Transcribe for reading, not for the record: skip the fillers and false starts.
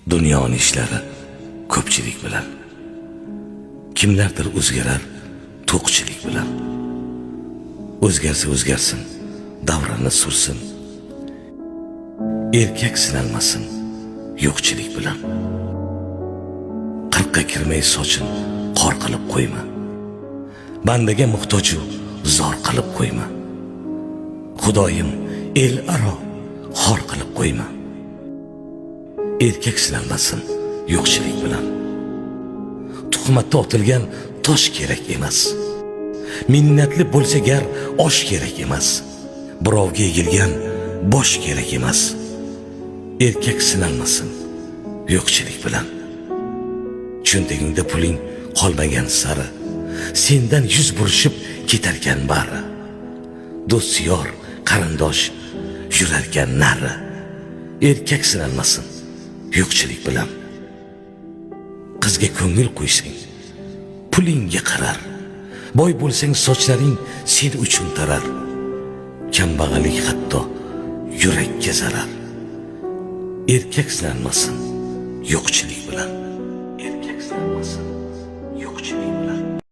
Dunyoning ishlari ko'pchilik bilan. Kimlardir o'zgarar to'qchilik bilan. O'zgarsa o'zgarsin, davrini sursin. Erkak sinalmasin yo'qchilik bilan. Qirqqa kirmay sochin qor qilib qo'yma. Bandaga muhtoju zor qilib qo'yma. Xudoyim el aro xor qilib qo'yma. Erkak sinalmasin yo'qchilik bilan. Tuhmatda otilgan tosh kerak emas. Minnatli bo'lsa gar osh kerak emas. Birovga egilgan bosh kerak emas. Erkak sinalmasin yo'qchilik bilan. Cho'ntagingda puling qolmagan sari, sendan yuz burishib ketarkan bari. Do'st yor, qarindosh yurarkan nari. Erkak sinalmasin yo'qchilik bilan. Qizga ko'ngil qo'ysang, pulingga qarar. Boy bo'lsang sochlaring sen uchun tarar. Kambag'allik hatto yurakka zarar. Erkak sinalmasin yo'qchilik bilan. Erkak sinalmasin yo'qchilik